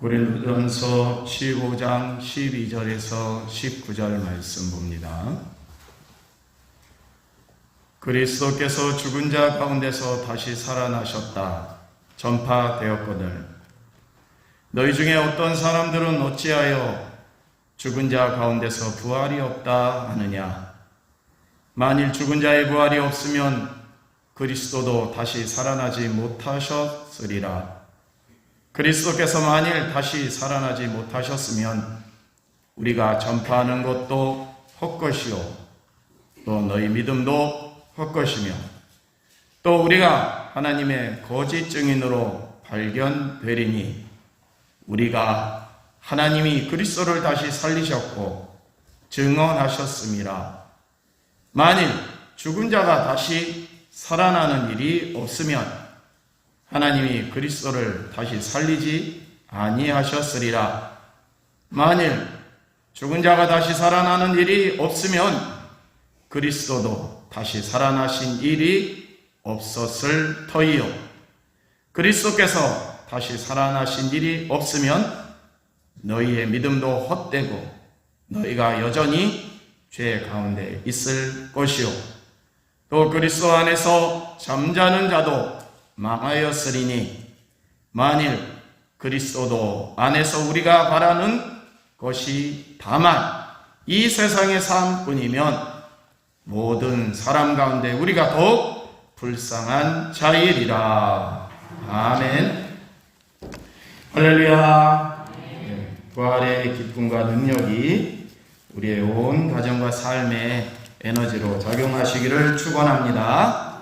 고린도전서 15장 12절에서 19절 말씀 봅니다. 그리스도께서 죽은 자 가운데서 다시 살아나셨다 전파되었거늘 너희 중에 어떤 사람들은 어찌하여 죽은 자 가운데서 부활이 없다 하느냐. 만일 죽은 자의 부활이 없으면 그리스도도 다시 살아나지 못하셨으리라. 그리스도께서 만일 다시 살아나지 못하셨으면 우리가 전파하는 것도 헛것이요 또 너희 믿음도 헛것이며 또 우리가 하나님의 거짓 증인으로 발견되리니 우리가 하나님이 그리스도를 다시 살리셨고 증언하셨음이라. 만일 죽은 자가 다시 살아나는 일이 없으면 하나님이 그리스도를 다시 살리지 아니하셨으리라. 만일 죽은 자가 다시 살아나는 일이 없으면 그리스도도 다시 살아나신 일이 없었을 터이요. 그리스도께서 다시 살아나신 일이 없으면 너희의 믿음도 헛되고 너희가 여전히 죄 가운데 있을 것이요. 또 그리스도 안에서 잠자는 자도 망하였으리니 만일 그리스도도 안에서 우리가 바라는 것이 다만 이 세상의 삶뿐이면 모든 사람 가운데 우리가 더욱 불쌍한 자이리라. 아멘. 할렐루야. 부활의 기쁨과 능력이 우리의 온 가정과 삶의 에너지로 작용하시기를 축원합니다.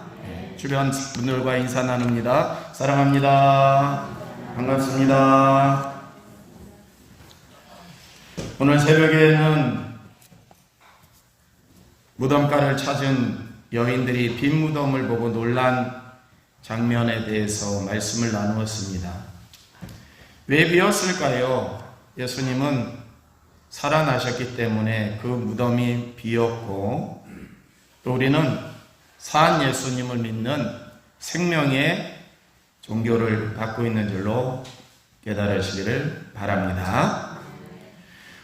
주변 분들과 인사 나눕니다. 사랑합니다. 반갑습니다. 오늘 새벽에는 무덤가를 찾은 여인들이 빈 무덤을 보고 놀란 장면에 대해서 말씀을 나누었습니다. 왜 비었을까요? 예수님은 살아나셨기 때문에 그 무덤이 비었고 또 우리는 산 예수님을 믿는 생명의 종교를 갖고 있는 줄로 깨달으시기를 바랍니다.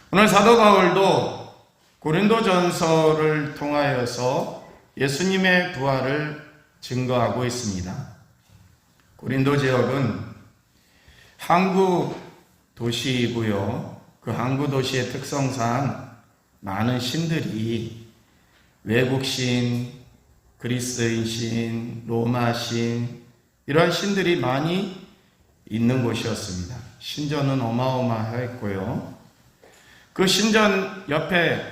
오늘 사도 바울도 고린도전서를 통하여서 예수님의 부활을 증거하고 있습니다. 고린도 지역은 항구 도시이고요. 그 항구 도시의 특성상 많은 신들이 외국신, 그리스인 신, 로마 신 이러한 신들이 많이 있는 곳이었습니다. 신전은 어마어마했고요. 그 신전 옆에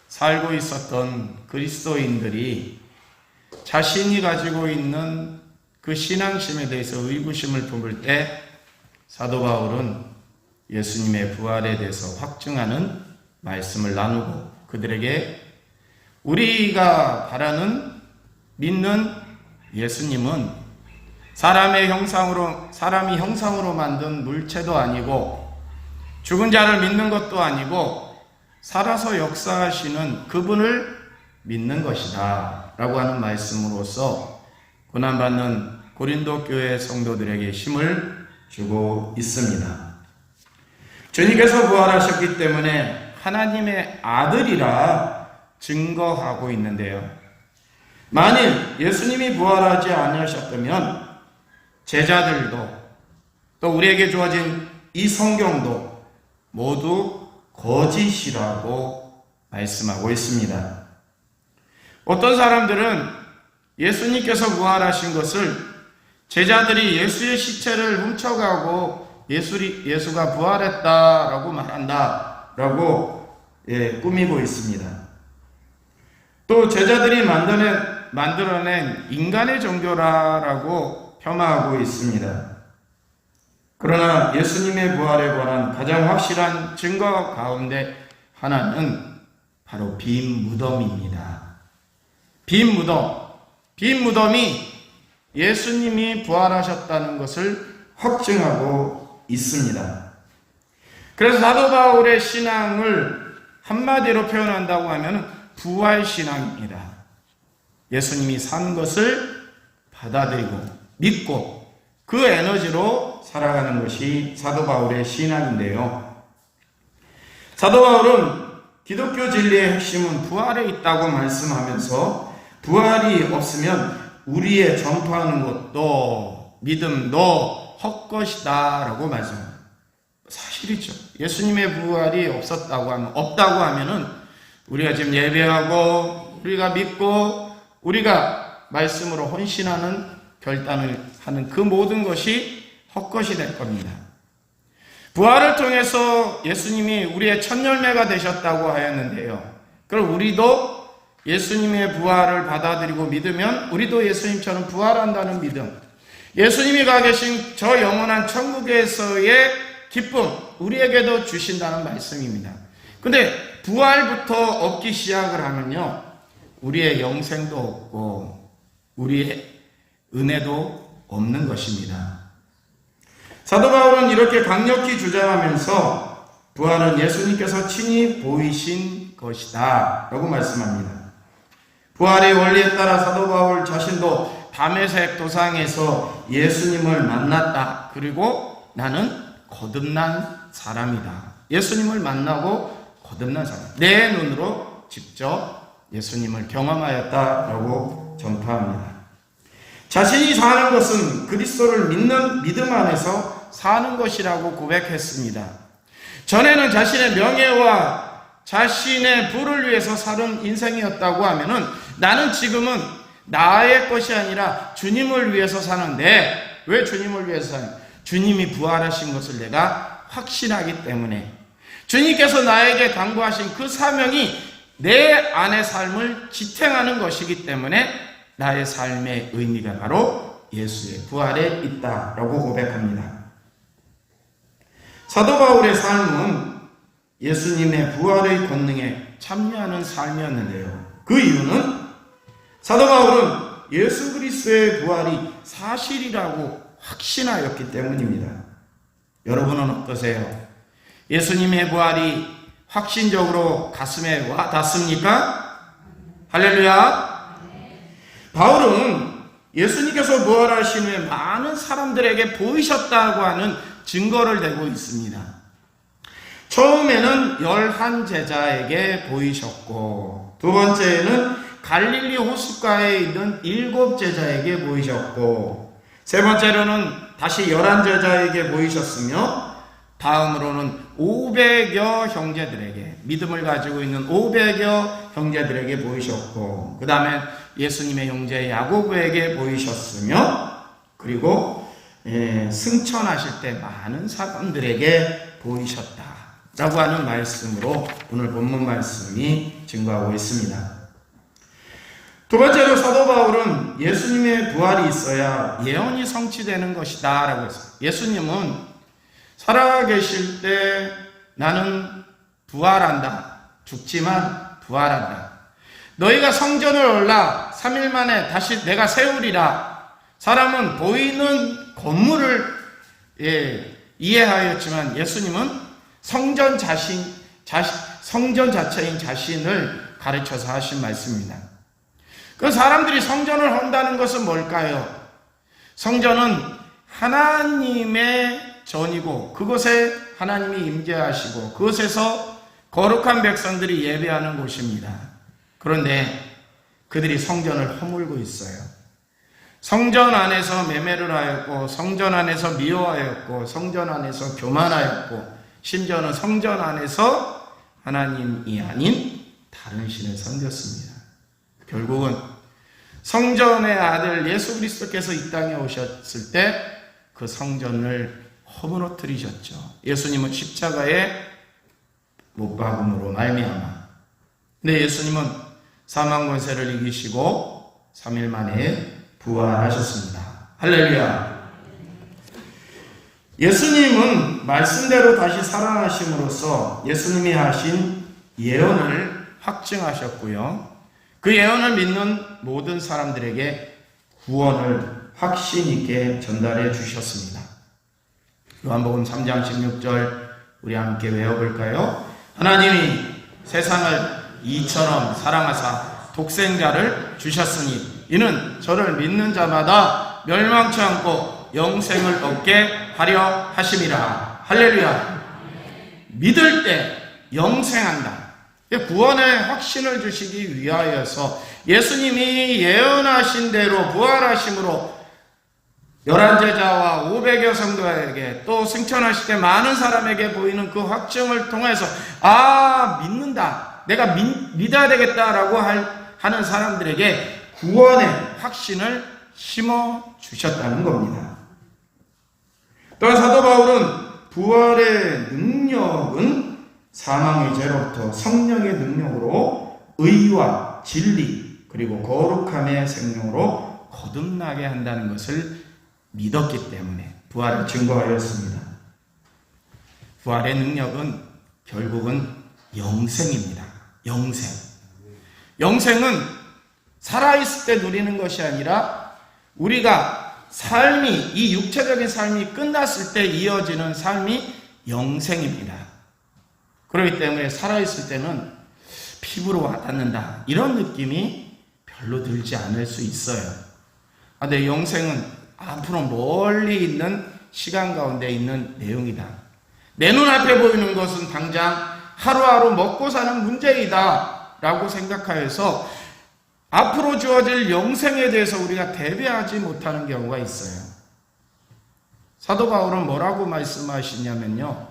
살고 있었던 그리스도인들이 자신이 가지고 있는 그 신앙심에 대해서 의구심을 품을 때 사도 바울은 예수님의 부활에 대해서 확증하는 말씀을 나누고 그들에게 우리가 바라는 믿는 예수님은 사람이 형상으로 만든 물체도 아니고 죽은 자를 믿는 것도 아니고 살아서 역사하시는 그분을 믿는 것이다 라고 하는 말씀으로서 고난받는 고린도 교회 성도들에게 힘을 주고 있습니다. 주님께서 부활하셨기 때문에 하나님의 아들이라 증거하고 있는데요. 만일 예수님이 부활하지 않으셨다면 제자들도 또 우리에게 주어진 이 성경도 모두 거짓이라고 말씀하고 있습니다. 어떤 사람들은 예수님께서 부활하신 것을 제자들이 예수의 시체를 훔쳐가고 예수가 부활했다라고 말한다라고 꾸미고 있습니다. 또 제자들이 만들어낸 인간의 종교라고 폄하하고 있습니다. 그러나 예수님의 부활에 관한 가장 확실한 증거 가운데 하나는 바로 빈 무덤입니다. 빈 무덤이 예수님이 부활하셨다는 것을 확증하고 있습니다. 그래서 사도 바울의 신앙을 한마디로 표현한다고 하면 부활신앙입니다. 예수님이 산 것을 받아들이고 믿고 그 에너지로 믿고 살아가는 것이 사도 바울의 신앙인데요. 사도 바울은 기독교 진리의 핵심은 부활에 있다고 말씀하면서 부활이 없으면 우리의 전파하는 것도 믿음도 헛것이다 라고 말씀합니다. 사실이죠. 예수님의 부활이 없다고 하면은 우리가 지금 예배하고 우리가 믿고 우리가 말씀으로 헌신하는 결단을 하는 그 모든 것이 헛것이 될 겁니다. 부활을 통해서 예수님이 우리의 첫 열매가 되셨다고 하였는데요. 그럼 우리도 예수님의 부활을 받아들이고 믿으면 우리도 예수님처럼 부활한다는 믿음, 예수님이 가 계신 저 영원한 천국에서의 기쁨 우리에게도 주신다는 말씀입니다. 근데 부활부터 얻기 시작을 하면요, 우리의 영생도 없고 우리의 은혜도 없는 것입니다. 사도 바울은 이렇게 강력히 주장하면서 부활은 예수님께서 친히 보이신 것이다 라고 말씀합니다. 부활의 원리에 따라 사도 바울 자신도 다메섹 도상에서 예수님을 만났다. 그리고 나는 거듭난 사람이다. 예수님을 만나고 거듭난 사람. 내 눈으로 직접 예수님을 경험하였다라고 전파합니다. 자신이 사는 것은 그리스도를 믿는 믿음 안에서 사는 것이라고 고백했습니다. 전에는 자신의 명예와 자신의 부를 위해서 사는 인생이었다고 하면은 나는 지금은 나의 것이 아니라 주님을 위해서 사는데, 왜 주님을 위해서 사냐? 주님이 부활하신 것을 내가 확신하기 때문에, 주님께서 나에게 당부하신 그 사명이 내 안의 삶을 지탱하는 것이기 때문에 나의 삶의 의미가 바로 예수의 부활에 있다라고 고백합니다. 사도 바울의 삶은 예수님의 부활의 권능에 참여하는 삶이었는데요. 그 이유는 사도 바울은 예수 그리스도의 부활이 사실이라고 확신하였기 때문입니다. 여러분은 어떠세요? 예수님의 부활이 확신적으로 가슴에 와 닿습니까? 할렐루야! 바울은 예수님께서 부활하신 후에 많은 사람들에게 보이셨다고 하는 증거를 대고 있습니다. 처음에는 11제자에게 보이셨고, 두 번째는 갈릴리 호숫가에 있는 7제자에게 보이셨고, 세 번째로는 다시 11제자에게 보이셨으며, 다음으로는 500여 형제들에게, 믿음을 가지고 있는 500여 형제들에게 보이셨고, 그 다음에 예수님의 형제 야고보에게 보이셨으며, 그리고 승천하실 때 많은 사람들에게 보이셨다 라고 하는 말씀으로 오늘 본문 말씀이 증거하고 있습니다. 두 번째로 사도 바울은 예수님의 부활이 있어야 예언이 성취되는 것이다 라고 했어요. 예수님은 살아계실 때 나는 부활한다, 죽지만 부활한다, 너희가 성전을 올라 3일 만에 다시 내가 세우리라. 사람은 보이는 건물을 이해하였지만 예수님은 성전 자체인 자신을 가르쳐서 하신 말씀입니다. 그 사람들이 성전을 한다는 것은 뭘까요? 성전은 하나님의 전이고 그곳에 하나님이 임재하시고 그곳에서 거룩한 백성들이 예배하는 곳입니다. 그런데 그들이 성전을 허물고 있어요. 성전 안에서 매매를 하였고, 성전 안에서 미워하였고, 성전 안에서 교만하였고, 심지어는 성전 안에서 하나님이 아닌 다른 신을 섬겼습니다. 결국은 성전의 아들 예수 그리스도께서 이 땅에 오셨을 때 그 성전을 허물어뜨리셨죠. 예수님은 십자가에 못 박음으로 말미암아. 근데 예수님은 사망 권세를 이기시고 3일 만에 부활하셨습니다. 할렐루야. 예수님은 말씀대로 다시 살아나심으로써 예수님이 하신 예언을 확증하셨고요. 그 예언을 믿는 모든 사람들에게 구원을 확신 있게 전달해 주셨습니다. 요한복음 3장 16절 우리 함께 외워볼까요? 하나님이 세상을 이처럼 사랑하사 독생자를 주셨으니 이는 저를 믿는 자마다 멸망치 않고 영생을 얻게 하려 하심이라. 할렐루야. 믿을 때 영생한다. 구원의 확신을 주시기 위하여서 예수님이 예언하신 대로 부활하심으로 11제자와 500여 성도에게 또 승천하실 때 많은 사람에게 보이는 그 확증을 통해서 믿는다, 내가 믿어야 되겠다라고 하는 사람들에게 구원의 확신을 심어주셨다는 겁니다. 또한 사도 바울은 부활의 능력은 사망의 죄로부터 성령의 능력으로 의와 진리 그리고 거룩함의 생명으로 거듭나게 한다는 것을 믿었기 때문에 부활을 증거하였습니다. 부활의 능력은 결국은 영생입니다. 영생은 살아있을 때 누리는 것이 아니라 우리가 삶이, 이 육체적인 삶이 끝났을 때 이어지는 삶이 영생입니다. 그렇기 때문에 살아있을 때는 피부로 와닿는다, 이런 느낌이 별로 들지 않을 수 있어요. 근데 영생은 앞으로 멀리 있는 시간 가운데 있는 내용이다. 내 눈앞에 보이는 것은 당장 하루하루 먹고 사는 문제이다 라고 생각하여서 앞으로 주어질 영생에 대해서 우리가 대비하지 못하는 경우가 있어요. 사도 바울은 뭐라고 말씀하시냐면요,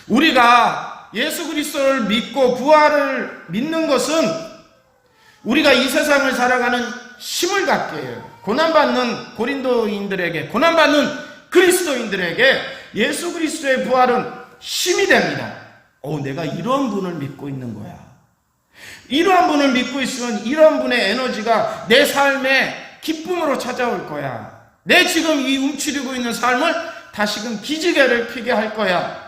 우리가 예수 그리스도를 믿고 부활을 믿는 것은 우리가 이 세상을 살아가는 힘을 갖게 해요. 고난받는 고린도인들에게, 고난받는 그리스도인들에게 예수 그리스도의 부활은 힘이 됩니다. 내가 이런 분을 믿고 있는 거야. 이러한 분을 믿고 있으면 이런 분의 에너지가 내 삶에 기쁨으로 찾아올 거야. 내 지금 이 움츠리고 있는 삶을 다시금 기지개를 피게 할 거야.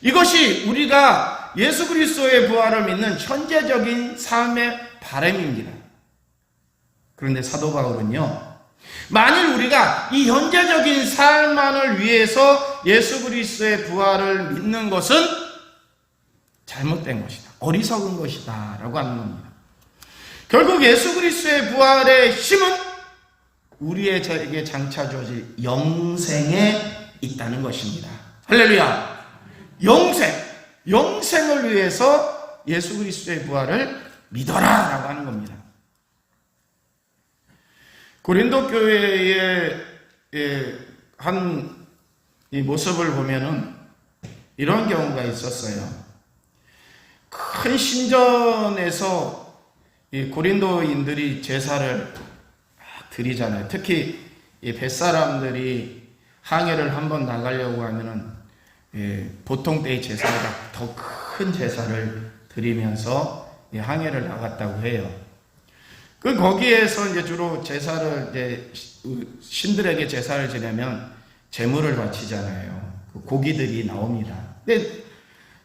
이것이 우리가 예수 그리스도의 부활을 믿는 현재적인 삶의 바람입니다. 그런데 사도 바울은요, 만일 우리가 이 현재적인 삶만을 위해서 예수 그리스도의 부활을 믿는 것은 잘못된 것이다, 어리석은 것이다 라고 하는 겁니다. 결국 예수 그리스도의 부활의 힘은 우리에게 장차 주어질 영생에 있다는 것입니다. 할렐루야. 영생을 위해서 예수 그리스도의 부활을 믿어라 라고 하는 겁니다. 고린도 교회의 한 이 모습을 보면은 이런 경우가 있었어요. 큰 신전에서 이 고린도인들이 제사를 드리잖아요. 특히 이 벳사람들이 항해를 한번 나가려고 하면은 보통 때의 제사보다 더 큰 제사를 드리면서 항해를 나갔다고 해요. 거기에서 이제 주로 제사를 신들에게 제사를 지내면 제물을 바치잖아요. 고기들이 나옵니다. 근데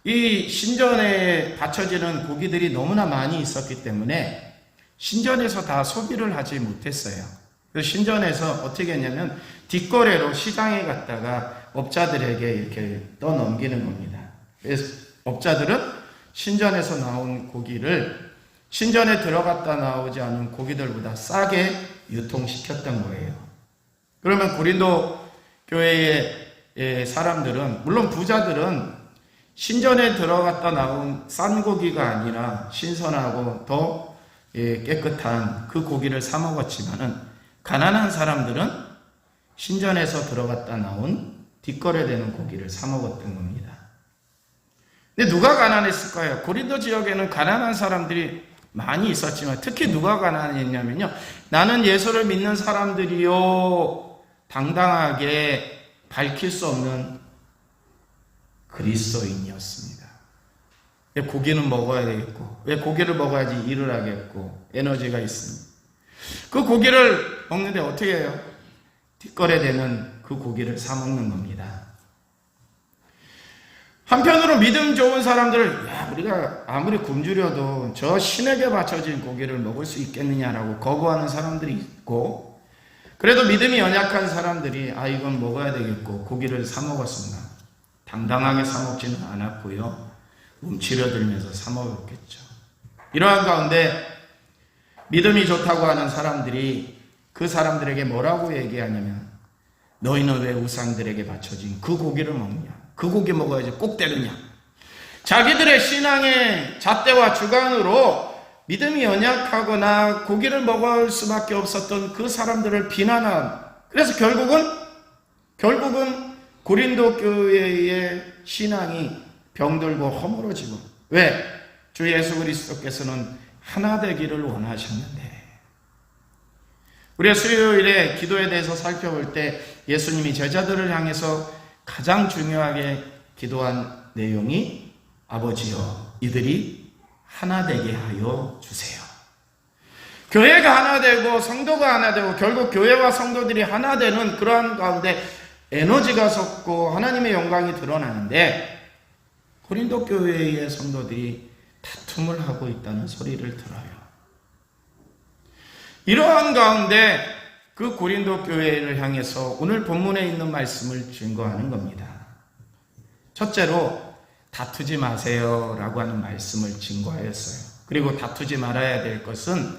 이 신전에 바쳐지는 고기들이 너무나 많이 있었기 때문에 신전에서 다 소비를 하지 못했어요. 그래서 신전에서 어떻게 했냐면 뒷거래로 시장에 갔다가 업자들에게 이렇게 떠넘기는 겁니다. 그래서 업자들은 신전에서 나온 고기를 신전에 들어갔다 나오지 않은 고기들보다 싸게 유통시켰던 거예요. 그러면 고린도 교회의 사람들은, 물론 부자들은 신전에 들어갔다 나온 싼 고기가 아니라 신선하고 더 깨끗한 그 고기를 사 먹었지만은, 가난한 사람들은 신전에서 들어갔다 나온 뒷거래되는 고기를 사 먹었던 겁니다. 근데 누가 가난했을까요? 고린도 지역에는 가난한 사람들이 많이 있었지만 특히 누가 가난했냐면요, 나는 예수를 믿는 사람들이요 당당하게 밝힐 수 없는 그리스도인이었습니다. 왜 고기는 먹어야 되겠고, 왜 고기를 먹어야지 일을 하겠고 에너지가 있습니다. 그 고기를 먹는데 어떻게 해요? 뒷거래되는 그 고기를 사 먹는 겁니다. 한편으로 믿음 좋은 사람들은 우리가 아무리 굶주려도 저 신에게 바쳐진 고기를 먹을 수 있겠느냐라고 거부하는 사람들이 있고, 그래도 믿음이 연약한 사람들이 이건 먹어야 되겠고 고기를 사 먹었습니다. 당당하게 사 먹지는 않았고요, 움츠려들면서 사 먹었겠죠. 이러한 가운데 믿음이 좋다고 하는 사람들이 그 사람들에게 뭐라고 얘기하냐면, 너희는 왜 우상들에게 바쳐진 그 고기를 먹냐? 그 고기 먹어야지 꼭 되느냐? 자기들의 신앙의 잣대와 주관으로 믿음이 연약하거나 고기를 먹을 수밖에 없었던 그 사람들을 비난한, 그래서 결국은 고린도 교회의 신앙이 병들고 허물어지고, 왜? 주 예수 그리스도께서는 하나 되기를 원하셨는데, 우리가 수요일에 기도에 대해서 살펴볼 때 예수님이 제자들을 향해서 가장 중요하게 기도한 내용이 아버지여 이들이 하나 되게 하여 주세요. 교회가 하나 되고 성도가 하나 되고 결국 교회와 성도들이 하나 되는 그러한 가운데 에너지가 솟고 하나님의 영광이 드러나는데, 고린도 교회의 성도들이 다툼을 하고 있다는 소리를 들어요. 이러한 가운데 그 고린도 교회를 향해서 오늘 본문에 있는 말씀을 증거하는 겁니다. 첫째로 다투지 마세요 라고 하는 말씀을 증거하였어요. 그리고 다투지 말아야 될 것은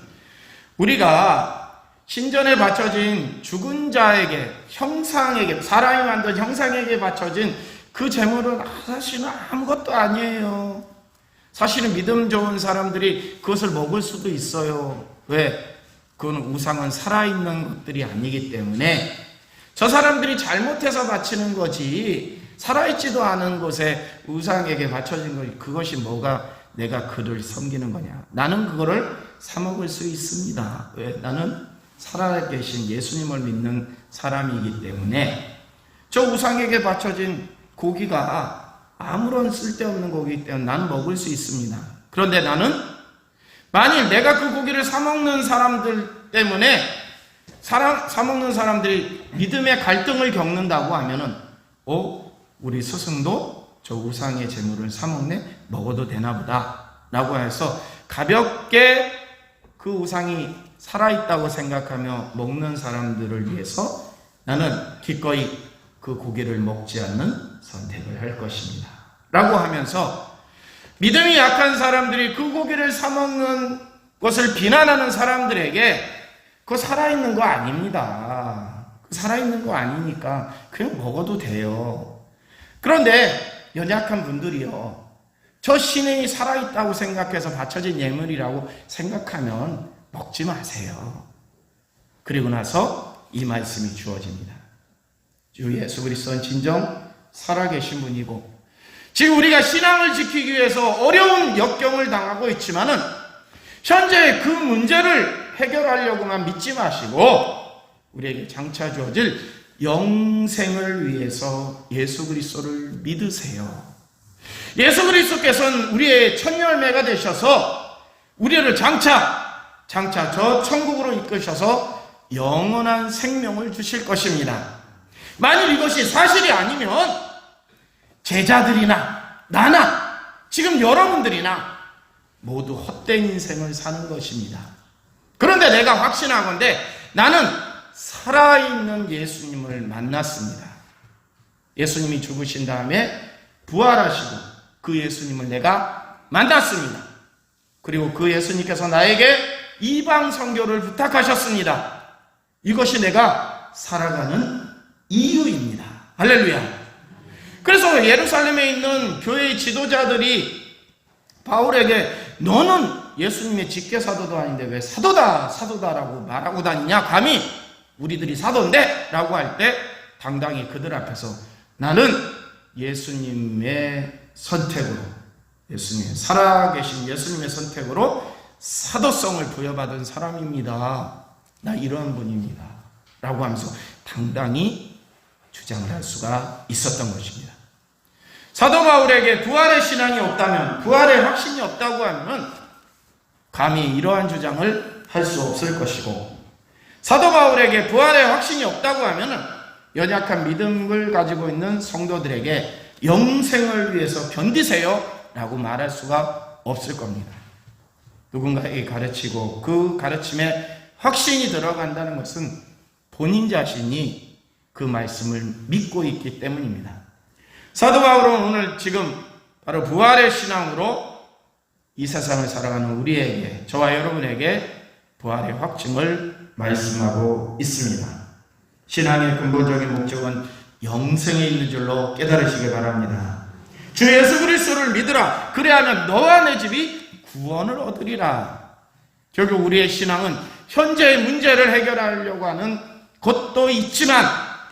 우리가 신전에 바쳐진 죽은 자에게, 형상에게, 사람이 만든 형상에게 바쳐진 그 제물은 사실은 아무것도 아니에요. 사실은 믿음 좋은 사람들이 그것을 먹을 수도 있어요. 왜? 그건 우상은 살아있는 것들이 아니기 때문에 저 사람들이 잘못해서 바치는 거지, 살아있지도 않은 곳에 우상에게 바쳐진 것, 그것이 뭐가 내가 그를 섬기는 거냐? 나는 그거를 사 먹을 수 있습니다. 왜? 나는 살아계신 예수님을 믿는 사람이기 때문에 저 우상에게 바쳐진 고기가 아무런 쓸데없는 고기이기 때문에 나는 먹을 수 있습니다. 그런데 나는 만일 내가 그 고기를 사 먹는 사람들 때문에 사 먹는 사람들이 믿음의 갈등을 겪는다고 하면은 우리 스승도 저 우상의 제물을 사 먹네? 먹어도 되나 보다 라고 해서 가볍게 그 우상이 살아있다고 생각하며 먹는 사람들을 위해서 나는 기꺼이 그 고기를 먹지 않는 선택을 할 것입니다 라고 하면서, 믿음이 약한 사람들이 그 고기를 사 먹는 것을 비난하는 사람들에게 그거 살아있는 거 아닙니다. 살아있는 거 아니니까 그냥 먹어도 돼요. 그런데 연약한 분들이요, 저 신이 살아있다고 생각해서 바쳐진 예물이라고 생각하면 먹지 마세요. 그리고 나서 이 말씀이 주어집니다. 주 예수 그리스도는 진정 살아계신 분이고, 지금 우리가 신앙을 지키기 위해서 어려운 역경을 당하고 있지만은 현재 그 문제를 해결하려고만 믿지 마시고 우리에게 장차 주어질 영생을 위해서 예수 그리스도를 믿으세요. 예수 그리스도께서는 우리의 첫 열매가 되셔서 우리를 장차 저 천국으로 이끄셔서 영원한 생명을 주실 것입니다. 만일 이것이 사실이 아니면 제자들이나 나나 지금 여러분들이나 모두 헛된 인생을 사는 것입니다. 그런데 내가 확신하건대 나는 살아있는 예수님을 만났습니다. 예수님이 죽으신 다음에 부활하시고 그 예수님을 내가 만났습니다. 그리고 그 예수님께서 나에게 이방 선교를 부탁하셨습니다. 이것이 내가 살아가는 이유입니다. 할렐루야. 그래서 예루살렘에 있는 교회의 지도자들이 바울에게 너는 예수님의 직계사도도 아닌데 왜 사도다라고 말하고 다니냐? 감히 우리들이 사도인데? 라고 할 때 당당히 그들 앞에서 나는 예수님의 선택으로, 예수님 살아계신 예수님의 선택으로 사도성을 부여받은 사람입니다. 나 이런 분입니다. 라고 하면서 당당히 주장을 할 수가 있었던 것입니다. 사도 바울에게 부활의 신앙이 없다면, 부활의 확신이 없다고 하면 감히 이러한 주장을 할 수 없을 것이고, 사도 바울에게 부활의 확신이 없다고 하면 연약한 믿음을 가지고 있는 성도들에게 영생을 위해서 견디세요 라고 말할 수가 없을 겁니다. 누군가에게 가르치고 그 가르침에 확신이 들어간다는 것은 본인 자신이 그 말씀을 믿고 있기 때문입니다. 사도 바울은 오늘 지금 바로 부활의 신앙으로 이 세상을 살아가는 우리에게, 저와 여러분에게 부활의 확증을 말씀하고 있습니다. 신앙의 근본적인 목적은 영생에 있는 줄로 깨달으시기 바랍니다. 주 예수 그리스도를 믿으라. 그래야면 너와 내 집이 구원을 얻으리라. 결국 우리의 신앙은 현재의 문제를 해결하려고 하는 것도 있지만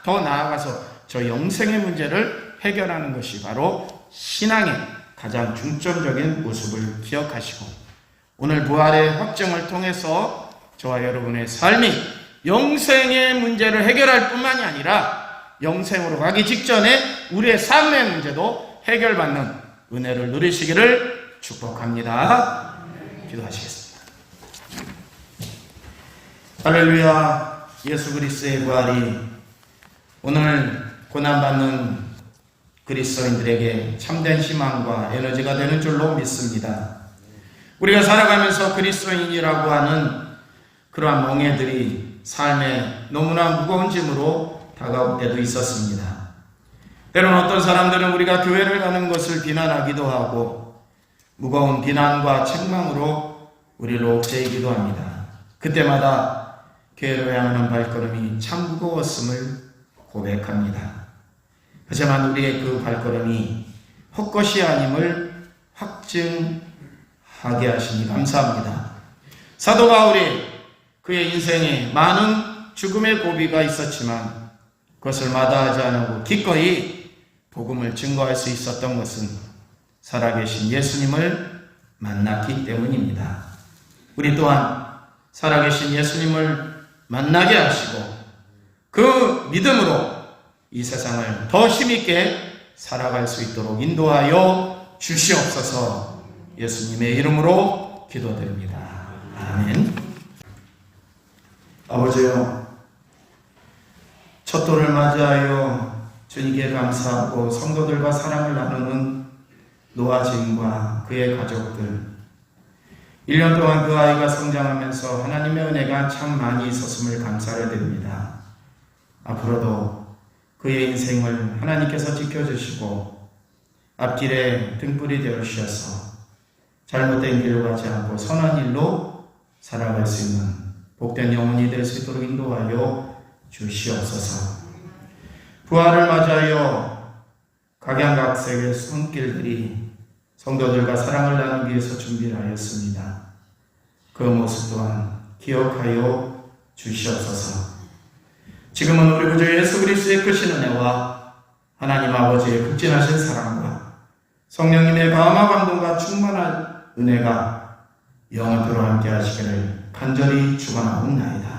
더 나아가서 저 영생의 문제를 해결하는 것이 바로 신앙의 가장 중점적인 모습을 기억하시고, 오늘 부활의 확증을 통해서 저와 여러분의 삶이 영생의 문제를 해결할 뿐만이 아니라 영생으로 가기 직전에 우리의 삶의 문제도 해결받는 은혜를 누리시기를 축복합니다. 기도하시겠습니다. 할렐루야. 예수 그리스도의 부활이 오늘 고난받는 그리스도인들에게 참된 희망과 에너지가 되는 줄로 믿습니다. 우리가 살아가면서 그리스도인이라고 하는 그러한 멍에들이 삶에 너무나 무거운 짐으로 다가올 때도 있었습니다. 때로는 어떤 사람들은 우리가 교회를 가는 것을 비난하기도 하고 무거운 비난과 책망으로 우리를 옥죄이기도 합니다. 그때마다 교회로 향하는 발걸음이 참 무거웠음을 고백합니다. 하지만 우리의 그 발걸음이 헛것이 아님을 확증하게 하시니 감사합니다. 사도 바울이 그의 인생에 많은 죽음의 고비가 있었지만 그것을 마다하지 않고 기꺼이 복음을 증거할 수 있었던 것은 살아계신 예수님을 만났기 때문입니다. 우리 또한 살아계신 예수님을 만나게 하시고 그 믿음으로 이 세상을 더 힘있게 살아갈 수 있도록 인도하여 주시옵소서. 예수님의 이름으로 기도드립니다. 아멘. 아버지요, 첫 돌을 맞이하여 주님께 감사하고 성도들과 사랑을 나누는 노아진과 그의 가족들, 1년 동안 그 아이가 성장하면서 하나님의 은혜가 참 많이 있었음을 감사를 드립니다. 앞으로도 그의 인생을 하나님께서 지켜주시고 앞길에 등불이 되어 주셔서 잘못된 길로 가지 않고 선한 일로 살아갈 수 있는 복된 영혼이 될 수 있도록 인도하여 주시옵소서. 부활을 맞이하여 각양각색의 손길들이 성도들과 사랑을 나누기 위해서 준비를 하였습니다. 그 모습 또한 기억하여 주시옵소서. 지금은 우리 구주 예수 그리스도의 크신 은혜와 하나님 아버지의 극진하신 사랑과 성령님의 감화 감동과 충만한 은혜가 영원토록 함께 하시기를 간절히 축원하옵나이다.